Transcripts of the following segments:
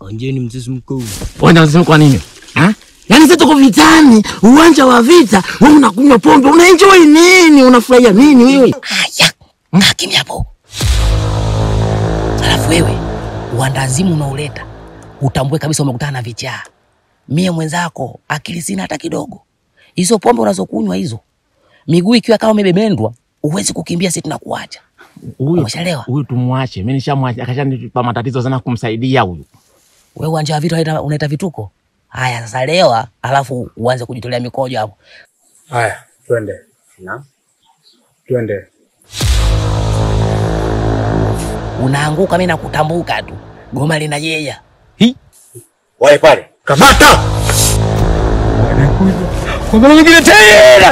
Onjeni mzee mkuu. Uwanja mzee kwa nini? Ha? Yaani sisi tuko vitani, uwanja wa vita, wewe unakunywa pombe, unaenjoy nini? Unafurahia nini wewe? Haya. Kimya hapo. Alafu wewe, uandazimu unaoleta, utambue kabisa umekutana na vichaa. Mie mwenzako, akili sina hata kidogo. Hizo pombe unazokunywa hizo, miguu ikiwa kama umebebendwa, uwezi kukimbia sisi tunakuacha. Huyu tumwache. Mimi nishamwacha, akashanipa matatizo sana kumsaidia huyu. Wewe uwanja wa vita unaita vituko? Haya sasa lewa, alafu uanze kujitolea mikojo hapo. Haya, twende. Twende. Unaanguka mimi nakutambuka tu. Goma lina yeye. Wae pale. Kamata. Wanakuja. Kwa mara nyingine tena.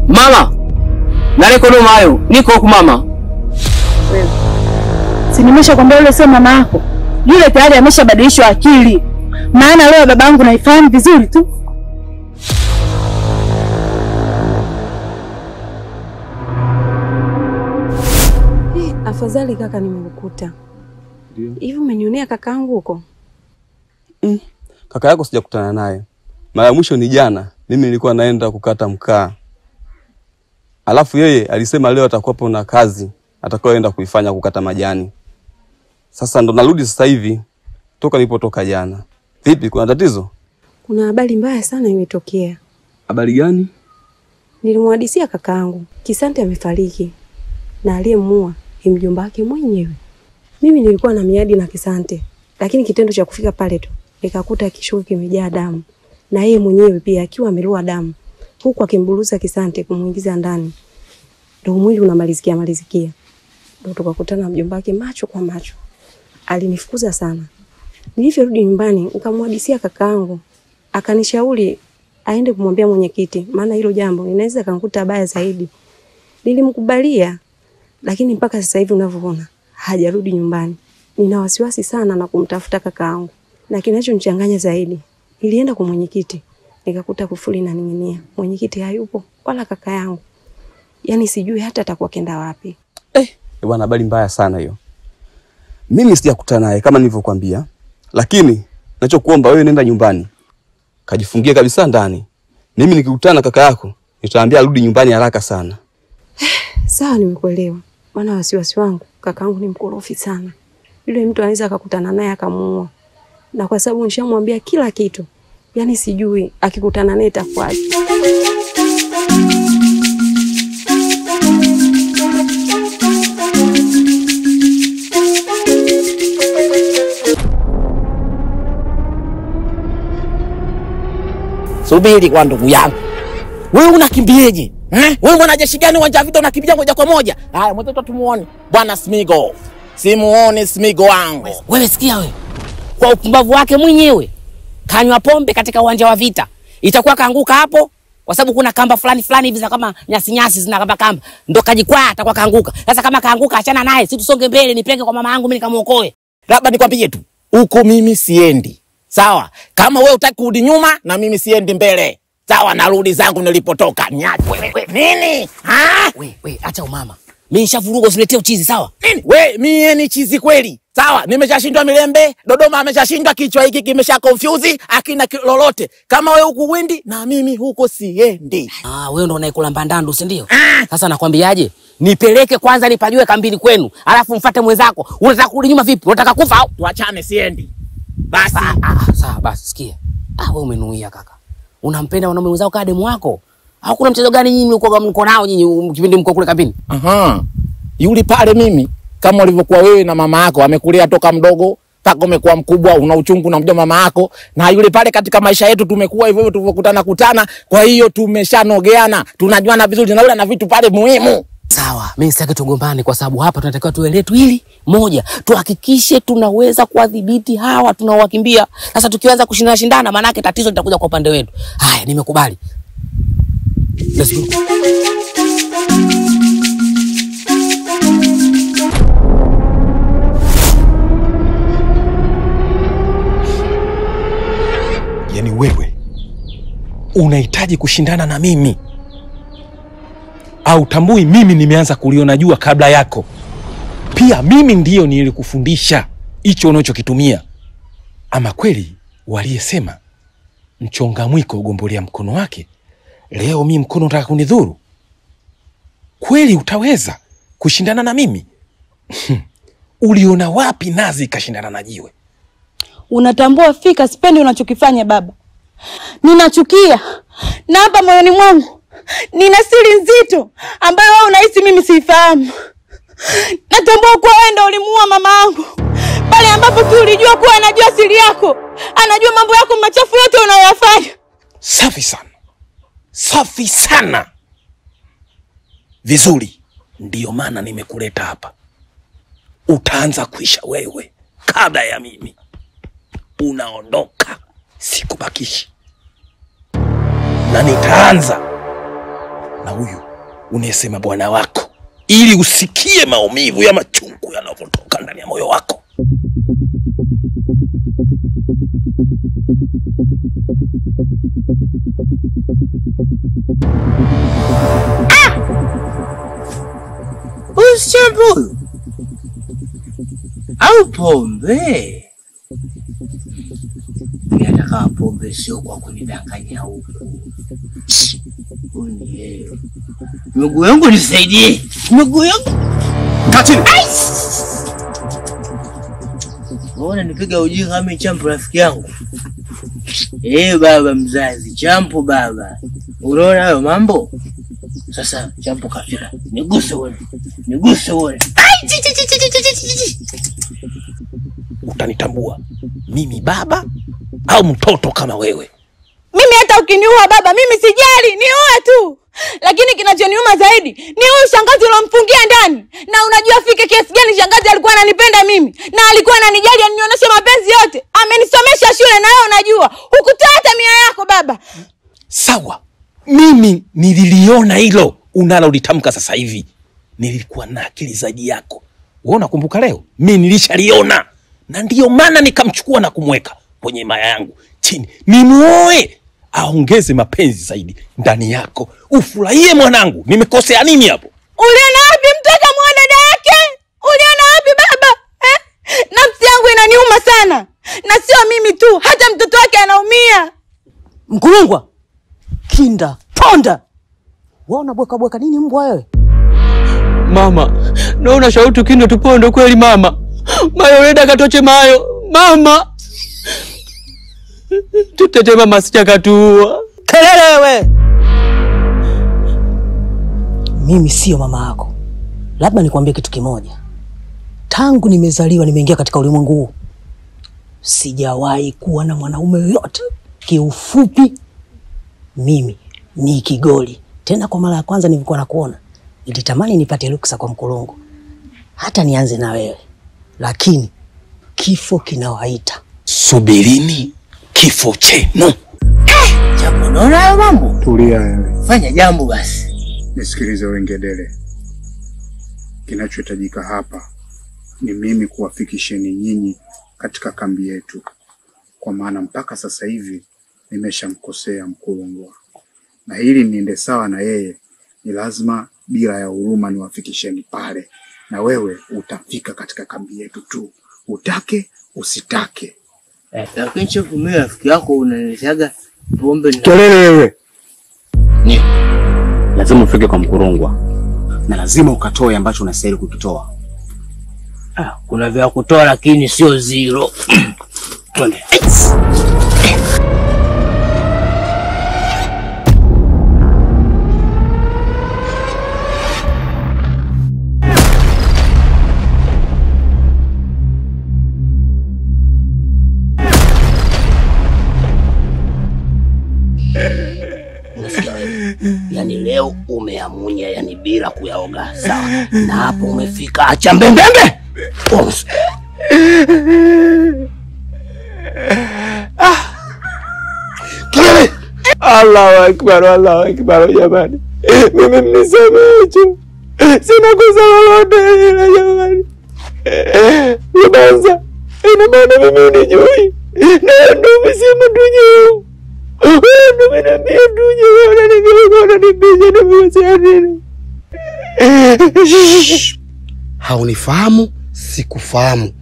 Mama! Naleko ndo mayo, niko huku mama. Wewe. Si nimeshakwambia yule sio mama yako. Yule tayari ameshabadilishwa akili. Maana leo babangu naifahamu vizuri tu. Afadhali kaka nimekukuta. Ndio. Hivi umenionea kakaangu huko? Kaka yako sijakutana naye. Mara mwisho ni jana. Mimi nilikuwa naenda kukata mkaa. Alafu yeye alisema leo atakuwa na kazi atakayoenda kuifanya kukata majani. Sasa ndo narudi sasa hivi toka nilipotoka jana. Vipi, kuna tatizo? Kuna habari mbaya sana imetokea. Habari gani? Nilimhadisia kakaangu, Kisante amefariki. Na aliyemuua ni mjomba wake mwenyewe. Mimi nilikuwa na miadi na Kisante, lakini kitendo cha kufika pale tu nikakuta kishuko kimejaa damu. Na yeye mwenyewe pia akiwa ameloa damu. Huku akimburuza Kisante kumuingiza ndani. Ndio mwili unamalizikia. Ndio tukakutana mjomba wake macho kwa macho. Alinifukuza sana. Nilivyorudi nyumbani nikamhadisia kakaangu. Akanishauri aende kumwambia mwenyekiti, maana hilo jambo linaweza kanikuta baya zaidi. Nilimkubalia, lakini mpaka sasa hivi unavyoona hajarudi nyumbani. Nina wasiwasi sana na kumtafuta kakaangu. Na kinachonichanganya zaidi, nilienda kwa mwenyekiti. Nikakuta kufuli na ninginia. Mwenyekiti hayupo wala kaka yangu. Yaani sijui hata atakuwa kenda wapi. Bwana, habari mbaya sana hiyo. Mimi sijakutana naye kama nilivyokuambia. Lakini ninachokuomba wewe nenda nyumbani. Kajifungie kabisa ndani. Mimi nikikutana kaka yako, nitaambia arudi nyumbani haraka sana. Sawa, nimekuelewa. Maana wasiwasi wangu, kakaangu ni mkorofi sana. Yule mtu anaweza akakutana naye akamuua. Na kwa sababu nishamwambia kila kitu. Yaani sijui akikutana naye itakuwaje. Subiri kwa ndugu yangu. Wewe unakimbieje? Wewe mbona jeshi gani uwanja vita unakimbia moja kwa moja? Haya, mtoto tumuone. Bwana Smigo. Simuone Smigo wangu. Wewe sikia wewe. Kwa upumbavu wake mwenyewe kanywa pombe katika uwanja wa vita. Itakuwa kaanguka hapo kwa sababu kuna kamba fulani hivi za kama nyasi zina kamba. Ndo kajikwaa atakuwa kaanguka. Sasa kama kaanguka achana naye, si tusonge mbele nipeleke kwa mama yangu mimi nikamuokoe. Labda nikwambie tu, huko mimi siendi. Sawa? Kama wewe utaki kurudi nyuma na mimi siendi mbele. Sawa, narudi zangu nilipotoka. Wewe nini? Wewe acha umama. Mimi nishavuruga usiletee uchizi, sawa? Nini? Mimi ni chizi kweli. Sawa, nimeshashindwa Milembe, Dodoma ameshashindwa, kichwa hiki kimesha confuse, akina lolote. Kama wewe huku windi na mimi huko siendi. Wewe ndo unaikula mbandandu, si ndio? Sasa nakwambiaje? Nipeleke kwanza nipajue kambini kwenu, alafu mfuate mwenzako. Unataka kurudi nyuma vipi? Unataka kufa au? Tuachane, siendi. Basi. Sawa basi, sikia. Wewe umenuia kaka. Unampenda wanaume wenzao kama demu wako? Au kuna mchezo gani nyinyi mko nao nyinyi kipindi mko kule kambini? Yule pale mimi kama ulivyokuwa wewe na mama yako amekulea toka mdogo mpaka umekuwa mkubwa, una uchungu na mjomba mama yako, na yule pale katika maisha yetu tumekuwa hivyo tulivyokutana. Kwa hiyo tumeshanogeana, tunajuana vizuri na yule na vitu pale muhimu. Sawa, mimi sitaki tugombane kwa sababu hapa tunatakiwa tuelewe tu hili moja. Tuhakikishe tunaweza kuadhibiti hawa tunaowakimbia. Sasa tukianza kushindana maana yake tatizo litakuja kwa upande wetu. Haya, nimekubali. Let's go. Yaani wewe unahitaji kushindana na mimi? Au tambui mimi nimeanza kuliona jua kabla yako? Pia mimi ndiyo nilikufundisha hicho unachokitumia. Ama kweli waliyesema mchonga mwiko ugombolea mkono wake, leo mimi mkono unataka kunidhuru? Kweli utaweza kushindana na mimi? Uliona wapi nazi ikashindana na jiwe? Unatambua fika sipendi unachokifanya baba. Ninachukia. Na hapa moyoni mwangu nina siri nzito ambayo wewe unahisi mimi siifahamu. Natambua kuwa wewe ndio ulimuua mama yangu. Pale ambapo tu ulijua kuwa anajua siri yako. Anajua mambo yako machafu yote unayoyafanya. Safi sana. Safi sana. Vizuri. Ndiyo maana nimekuleta hapa. Utaanza kuisha wewe kabla ya mimi. Unaondoka, sikubakishi. Na nitaanza na huyu unayesema bwana wako, ili usikie maumivu ya machungu yanavyotoka ndani ya moyo wako. Ushabu au pombe? Nataka pombe, sio kwa kunidanganya huku. Miguu yangu nisaidie. Miguu yangu. Katini. Mbona nipiga ujinga kama champo rafiki yangu? Baba mzazi, champo baba. Unaona hayo mambo? Sasa champo kafika. Niguse wewe. Niguse wewe. Utanitambua mimi baba au mtoto kama wewe? Mimi hata ukiniua baba mimi sijali, niue tu. Lakini kinachoniuma zaidi ni huyu shangazi ulomfungia ndani. Na unajua fike kiasi gani shangazi alikuwa ananipenda mimi na alikuwa ananijali, ananionyesha mapenzi yote. Amenisomesha shule na wewe unajua. Hukutoa hata mia yako baba. Sawa. Mimi nililiona hilo unalolitamka sasa hivi. Nilikuwa na akili zaidi yako. Wewe unakumbuka leo? Mimi nilishaliona. Na ndiyo maana nikamchukua na kumweka kwenye maya yangu chini. Nimuoe aongeze mapenzi zaidi ndani yako. Ufurahie mwanangu. Nimekosea nini hapo? Uliona wapi mtoka mwa dada yake? Uliona wapi baba? Nafsi yangu inaniuma sana. Na sio mimi tu, hata mtoto wake anaumia. Mkulungwa. Kinda, ponda. Wewe unabweka nini mbwa wewe? Mama, naona shautu Kinda tupondo kweli mama. Mayo reda katoche mayo. Mama. Tutete mama sijakatua. Kelele wewe. Mimi sio mama yako. Labda nikwambie kitu kimoja. Tangu nimezaliwa nimeingia katika ulimwengu huu, sijawahi kuwa na mwanaume yoyote. Kiufupi mimi ni kigoli. Tena kwa mara ya kwanza nilikuwa nakuona, nilitamani nipate ruksa kwa Mkulungu. Hata nianze na wewe. Lakini kifo kinawaita. Subirini kifo chenu. Jambo, unaona hayo mambo? Tulia wewe. Fanya jambo basi. Nisikilize wewe ngedele. Kinachohitajika hapa ni mimi kuwafikisheni nyinyi katika kambi yetu. Kwa maana mpaka sasa hivi nimeshamkosea Mkulungwa. Na ili niende sawa na yeye, ni lazima bila ya huruma niwafikisheni pale. Na wewe utafika katika kambi yetu tu. Utake, usitake. Lakini chifu, mimi rafiki yako unaniletea pombe na kelele wewe. Ni lazima ufike kwa Mkulungwa. Na lazima ukatoe ambacho unastahili kukitoa. Kuna vya kutoa lakini sio zero. Twende. leo umeamunya yani bila kuyaoga. Sawa. Na hapo umefika, acha mbembembe. Kile Allahu Akbar, Allahu Akbar jamani. Mimi mnisamehe tu. Sina kosa lolote ila jamani. Unaanza. Ina maana mimi unijui. Na ndio umesema tujue. Ndio mimi tujue unanipiga na mwisho nini? Haunifahamu, sikufahamu.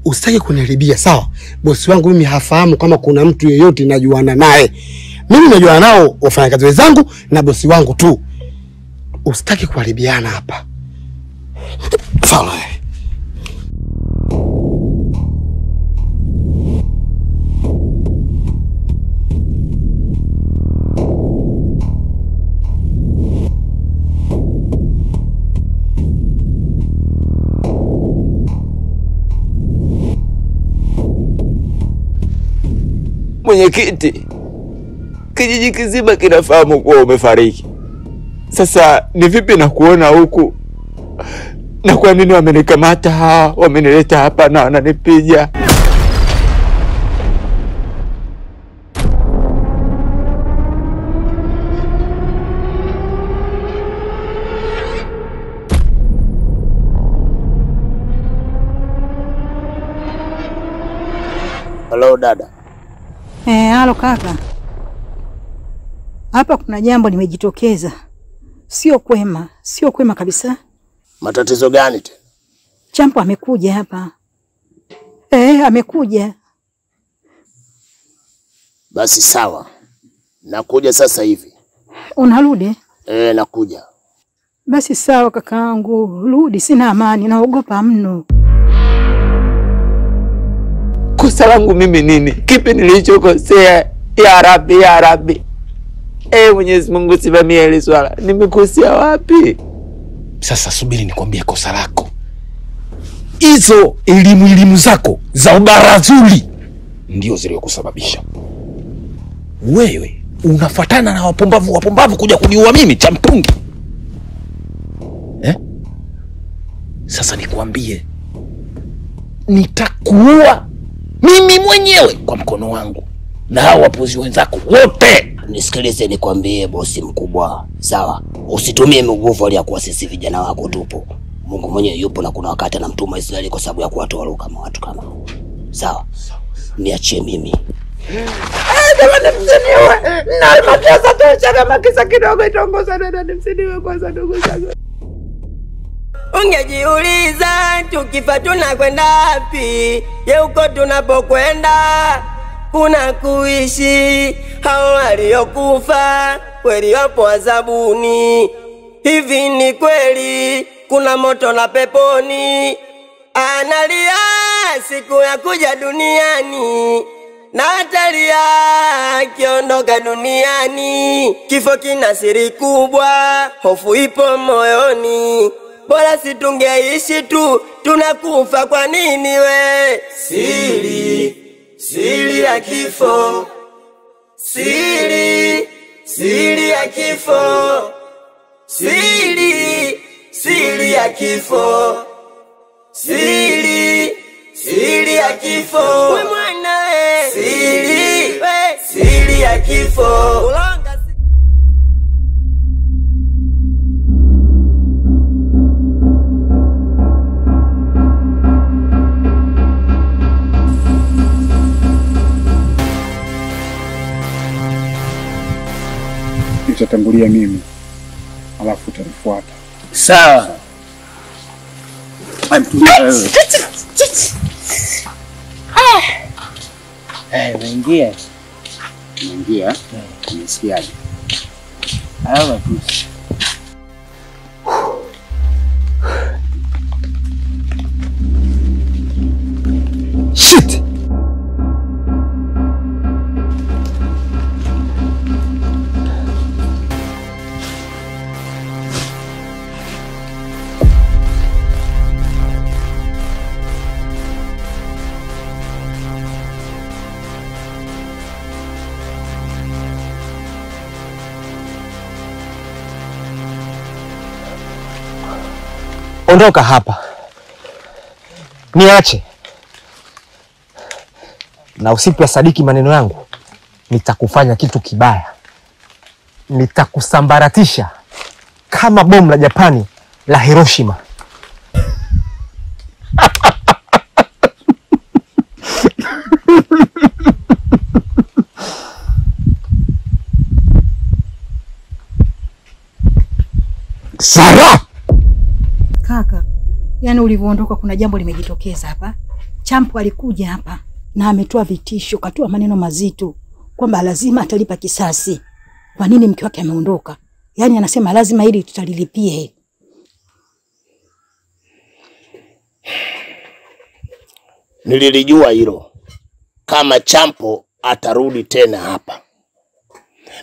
Usitaki kuniharibia, sawa? Bosi wangu mimi hafahamu kama kuna mtu yeyote najuana naye. Mimi najuana nao wafanyakazi wenzangu na bosi wangu tu. Usitaki kuharibiana hapa. Sawa. Mwenyekiti, kijiji kizima kinafahamu kuwa umefariki. Sasa ni vipi na kuona huku? Na kwa nini wamenikamata hawa, wamenileta hapa na wananipiga? Hello dada. Halo kaka. Hapa kuna jambo limejitokeza. Sio kwema kabisa. Matatizo gani tena? Champo amekuja hapa. Amekuja. Basi sawa. Nakuja sasa hivi. Unarudi? Nakuja. Basi sawa kakaangu, rudi, sina amani, naogopa mno. Kosa langu mimi nini? Kipi nilichokosea? Ya Rabbi, ya Rabbi. Mwenyezi Mungu simamia hili swala. Nimekosea wapi? Sasa subiri nikwambie kosa lako. Hizo elimu zako za ubarazuli ndio zilizokusababisha. Wewe unafuatana na wapumbavu kuja kuniua mimi cha mtungi. Sasa nikwambie, nitakuua mimi mwenyewe kwa mkono wangu na hao wapuzi wenzako wote. Nisikilize nikwambie bosi mkubwa, sawa? Usitumie nguvu ya kuwa sisi vijana wako tupo. Mungu mwenyewe yupo na kuna wakati anamtuma Israeli kwa sababu ya kuwatoa roho kama watu kama. Sawa? Niachie mimi. Jamani msiniwe. Na matesa tosha kama kisa kidogo itongoza na msiniwe kwanza ndugu zangu. Ungejiuliza tukifa tunakwenda wapi? Je, uko tunapokwenda kuna kuishi? Hao waliokufa kweli wapo adhabuni. Hivi ni kweli kuna moto na peponi? Analia siku ya kuja duniani na atalia akiondoka duniani. Kifo kina siri kubwa, hofu ipo moyoni. Bora si tungeishi tu, tunakufa kwa nini we? Siri ya kifo. Siri ya kifo. Siri ya kifo. Siri ya kifo. We mwana we. Siri ya kifo. Nitatangulia mimi, alafu utanifuata. Sawa. Unaingia? Unaingia? Unisikiaje? Hawa tu. Shit! Ondoka hapa. Niache. Na usipe sadiki maneno yangu, nitakufanya kitu kibaya. Nitakusambaratisha kama bomu la Japani la Hiroshima. Sara! Kaka, yani ulivyoondoka kuna jambo limejitokeza hapa. Champo alikuja hapa na ametoa vitisho, katoa maneno mazito kwamba lazima atalipa kisasi. Kwa nini mke wake ameondoka? Yani anasema lazima ili tutalilipie. Nililijua hilo kama Champo atarudi tena hapa.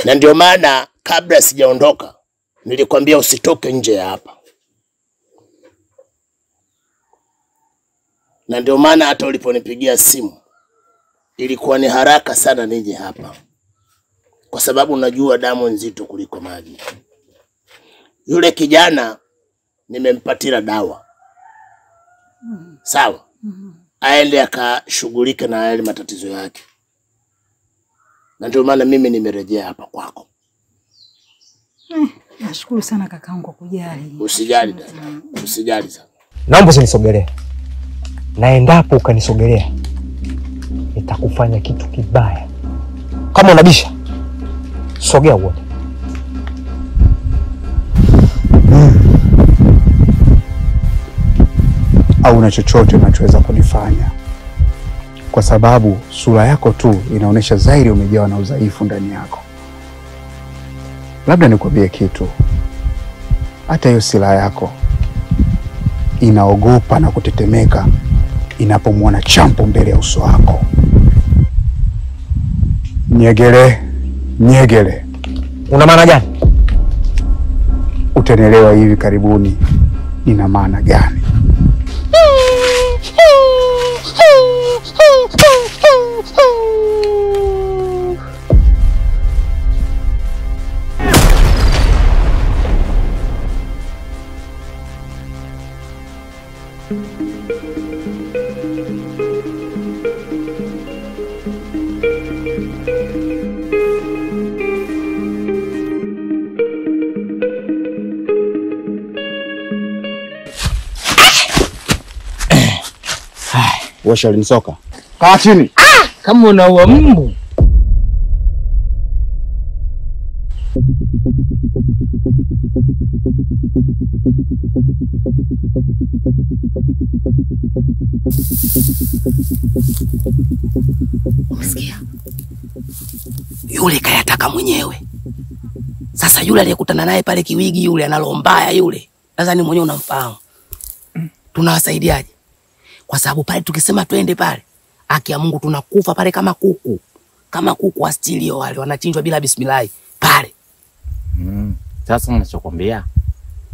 Na ndio maana kabla sijaondoka nilikwambia usitoke nje ya hapa. Na ndio maana hata uliponipigia simu ilikuwa ni haraka sana nije hapa. Kwa sababu unajua damu nzito kuliko maji. Yule kijana nimempatia dawa. Sawa? Aende akashughulike na yale matatizo yake. Na ndio maana mimi nimerejea hapa kwako. Nashukuru sana kakaangu kwa kujali. Usijali dada. Usijali sana. Naomba usinisogelee. Na endapo ukanisogelea, nitakufanya kitu kibaya. Kama unabisha, sogea uone. Au na chochote unachoweza kunifanya, kwa sababu sura yako tu inaonyesha zaidi umejawa na udhaifu ndani yako. Labda nikwambie kitu, hata hiyo silaha yako inaogopa na kutetemeka inapomwona Champo mbele ya uso wako. Nyegele, nyegele. Una maana gani? Utanielewa hivi karibuni ina maana gani. Washa ulinisoka. Kaa chini. Kama unaua mbu. Umesikia? Yule kayataka mwenyewe. Sasa yule aliyekutana naye pale Kiwigi, yule analombaya yule, nadhani mwenyewe unamfahamu. Tunawasaidiaje? Kwa sababu pale tukisema twende pale, haki ya Mungu tunakufa pale kama kuku. Kama kuku astilio wale wanachinjwa bila bismillah pale. Sasa ninachokwambia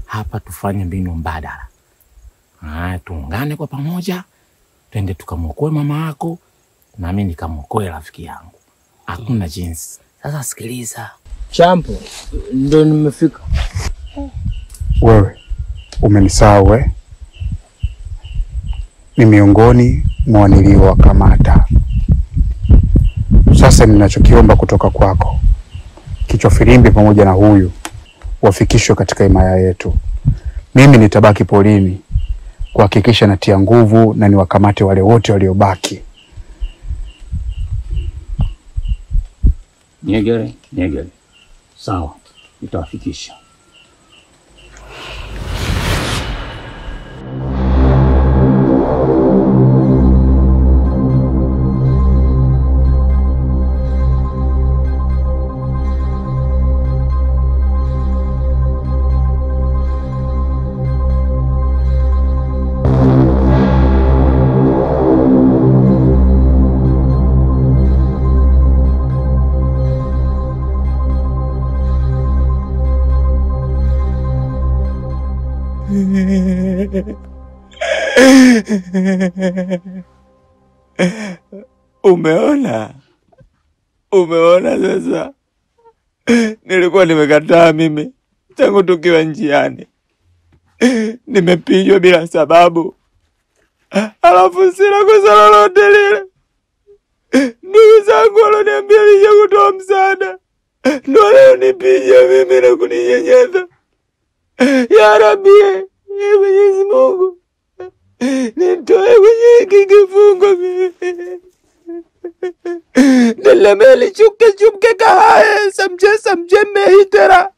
hapa tufanye mbinu mbadala. Tuungane kwa pamoja, twende tukamwokoe mama yako na mimi nikamwokoe rafiki yangu. Hakuna jinsi. Sasa sikiliza. Champo, ndio nimefika. Wewe umenisahau ni miongoni mwa niliowakamata. Sasa ninachokiomba kutoka kwako, Kichwa Filimbi pamoja na huyu wafikishwe katika himaya yetu. Mimi nitabaki polini kuhakikisha natia nguvu na niwakamate wale wote waliobaki. Nyegele. Sawa, nitawafikisha. Umeona sasa? Nilikuwa nimekataa mimi tangu tukiwa njiani. nimepigwa bila sababu, alafu sina kosa lolote lile. Ndugu zangu waloniambia nije kutoa msaada ndio leo nipija mimi na kuninyenyeza. Ya Rabbi, Mwenyezi Mungu, nitoe kwenye hiki kifungo mimi. Nilemeli chuke kahaye samje mehitera.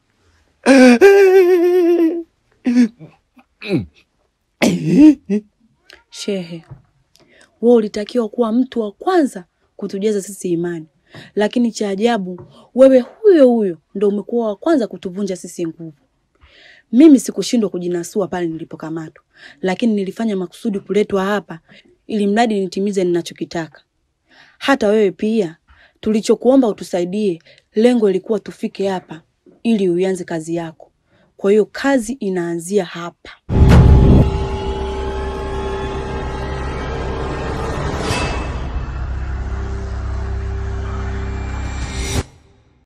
Shehe, wewe ulitakiwa kuwa mtu wa kwanza kutujaza sisi imani. Lakini cha ajabu, wewe huyo ndio umekuwa wa kwanza kutuvunja sisi nguvu. Mimi sikushindwa kujinasua pale nilipokamatwa, lakini nilifanya makusudi kuletwa hapa ili mradi nitimize ninachokitaka. Hata wewe pia, tulichokuomba utusaidie, lengo ilikuwa tufike hapa ili uanze kazi yako. Kwa hiyo kazi inaanzia hapa.